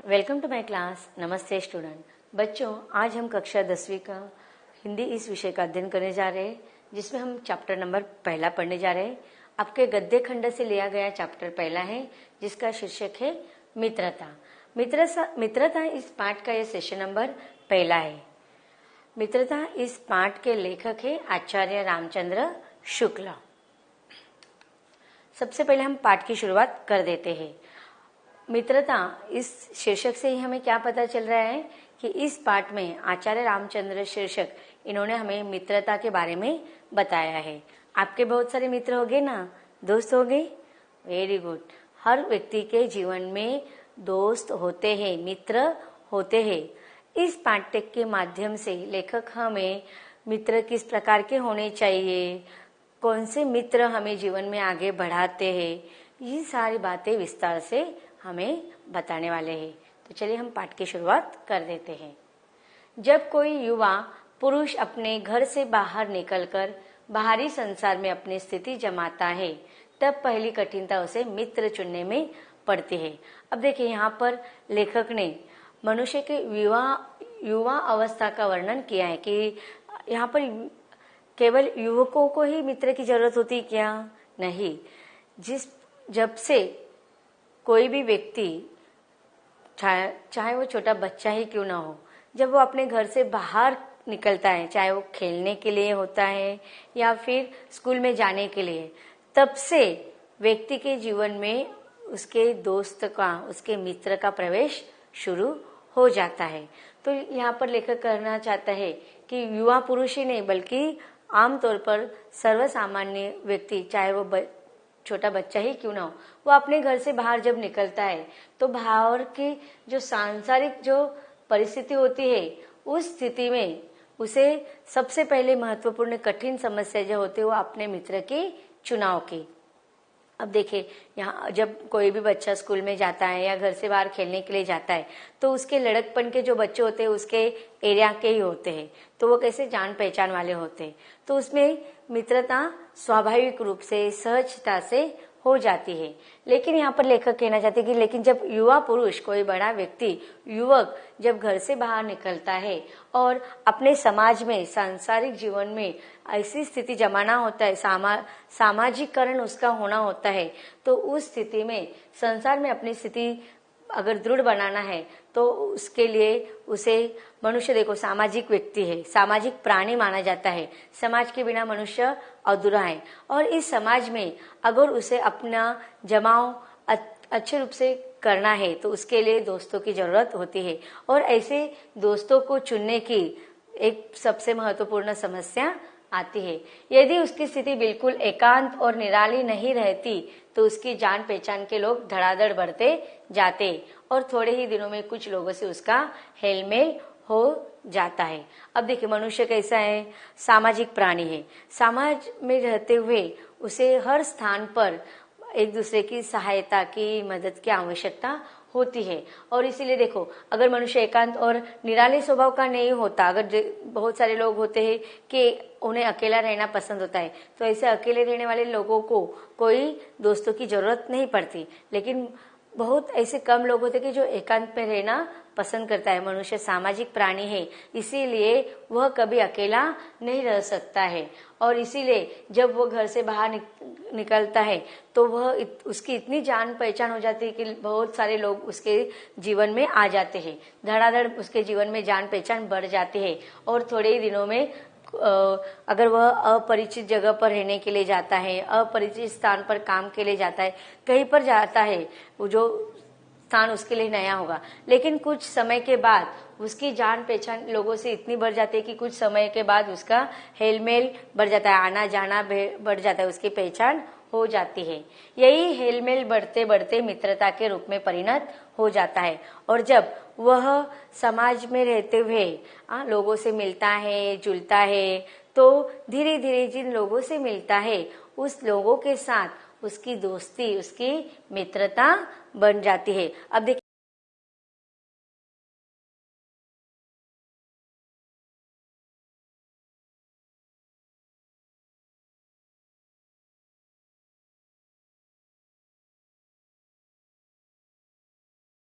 Welcome to my class. नमस्ते student. बच्चों, आज हम कक्षा 10वीं का हिंदी इस विषय का अध्ययन करने जा रहे हैं, जिसमें हम चैप्टर नंबर पहला पढ़ने जा रहे हैं। आपके गद्य खंड से लिया गया चैप्टर पहला है, जिसका शीर्षक है मित्रता। मित्रता इस पाठ का यह सेशन नंबर पहला है। मित्रता इस पाठ के लेखक है आचार्य रामचंद्र शुक्ला। सबसे पहले हम पाठ की शुरुआत कर देते हैं। मित्रता इस शीर्षक से ही हमें क्या पता चल रहा है कि इस पाठ में आचार्य रामचंद्र शीर्षक इन्होंने हमें मित्रता के बारे में बताया है। आपके बहुत सारे मित्र हो गए ना, दोस्त हो गए। Very good. हर व्यक्ति के जीवन में दोस्त होते हैं, मित्र होते हैं। इस पाठ्य के माध्यम से लेखक हमें मित्र किस प्रकार के होने चाहिए, कौन से मित्र हमें जीवन में आगे बढ़ाते हैं, ये सारी बातें विस्तार से हमें बताने वाले हैं। तो चलिए हम पाठ की शुरुआत कर देते हैं। जब कोई युवा पुरुष अपने घर से बाहर निकलकर बाहरी संसार में अपनी स्थिति जमाता है, तब पहली कठिनता उसे मित्र चुनने में पड़ती है। अब देखिए, यहाँ पर लेखक ने मनुष्य के युवा अवस्था का वर्णन किया है कि यहाँ पर केवल युवकों को ही मित्र की जरूरत होती क्या? नहीं। जब से कोई भी व्यक्ति, चाहे वो छोटा बच्चा ही क्यों ना हो, जब वो अपने घर से बाहर निकलता है, चाहे वो खेलने के लिए होता है या फिर स्कूल में जाने के लिए, तब से व्यक्ति के जीवन में उसके दोस्त का, उसके मित्र का प्रवेश शुरू हो जाता है। तो यहाँ पर लेखक कहना चाहता है कि युवा पुरुष ही नहीं, बल्कि आमतौर पर सर्वसामान्य व्यक्ति, चाहे वो छोटा बच्चा ही क्यों ना हो, वो अपने घर से बाहर जब निकलता है तो बाहर की जो सांसारिक जो परिस्थिति होती है, उस स्थिति में उसे सबसे पहले महत्वपूर्ण कठिन समस्या जो होती है वो अपने मित्र की चुनाव की। अब देखिए, यहाँ जब कोई भी बच्चा स्कूल में जाता है या घर से बाहर खेलने के लिए जाता है, तो उसके लड़कपन के जो बच्चे होते हैं उसके एरिया के ही होते हैं, तो वो कैसे जान पहचान वाले होते हैं, तो उसमें मित्रता स्वाभाविक रूप से सहजता से हो जाती है। लेकिन यहाँ पर लेखक कहना चाहते हैं कि लेकिन जब युवा पुरुष, कोई बड़ा व्यक्ति, युवक जब घर से बाहर निकलता है और अपने समाज में, सांसारिक जीवन में ऐसी स्थिति जमाना होता है, सामाजिकरण उसका होना होता है, तो उस स्थिति में संसार में अपनी स्थिति अगर दृढ़ बनाना है तो उसके लिए उसे, मनुष्य देखो सामाजिक व्यक्ति है, सामाजिक प्राणी माना जाता है। समाज के बिना मनुष्य अधूरा है। और इस समाज में अगर उसे अपना जमाव अच्छे रूप से करना है तो उसके लिए दोस्तों की जरूरत होती है। और ऐसे दोस्तों को चुनने की एक सबसे महत्वपूर्ण समस्या आती है। यदि उसकी स्थिति बिल्कुल एकांत और निराली नहीं रहती तो उसकी जान पहचान के लोग धड़ाधड़ बढ़ते जाते और थोड़े ही दिनों में कुछ लोगों से उसका हेलमेल हो जाता है। अब देखिए, मनुष्य कैसा है? सामाजिक प्राणी है। समाज में रहते हुए उसे हर स्थान पर एक दूसरे की सहायता की, मदद की आवश्यकता होती है। और इसीलिए देखो, अगर मनुष्य एकांत और निराले स्वभाव का नहीं होता, अगर बहुत सारे लोग होते हैं कि उन्हें अकेला रहना पसंद होता है, तो ऐसे अकेले रहने वाले लोगों को कोई दोस्तों की जरूरत नहीं पड़ती। लेकिन बहुत ऐसे कम लोग होते कि जो एकांत में रहना पसंद करता है। मनुष्य सामाजिक प्राणी है, इसीलिए वह कभी अकेला नहीं रह सकता है। और इसीलिए जब वह घर से बाहर निकलता है तो वह उसकी इतनी जान पहचान हो जाती है कि बहुत सारे लोग उसके जीवन में आ जाते हैं, धड़ाधड़ उसके जीवन में जान पहचान बढ़ जाती है। और थोड़े ही दिनों में अगर वह अपरिचित जगह पर रहने के लिए जाता है, अपरिचित स्थान पर काम के लिए जाता है, कहीं पर जाता है, वो जो स्थान उसके लिए नया होगा, लेकिन कुछ समय के बाद उसकी जान पहचान लोगों से इतनी बढ़ जाती है कि कुछ समय के बाद उसका हेलमेल बढ़ जाता है, आना जाना बढ़ जाता है, उसकी पहचान हो जाती है। यही हेलमेल बढ़ते बढ़ते मित्रता के रूप में परिणत हो जाता है। और जब वह समाज में रहते हुए लोगों से मिलता है, जुलता है, तो धीरे धीरे जिन लोगों से मिलता है उस लोगों के साथ उसकी दोस्ती, उसकी मित्रता बन जाती है। अब देखिए,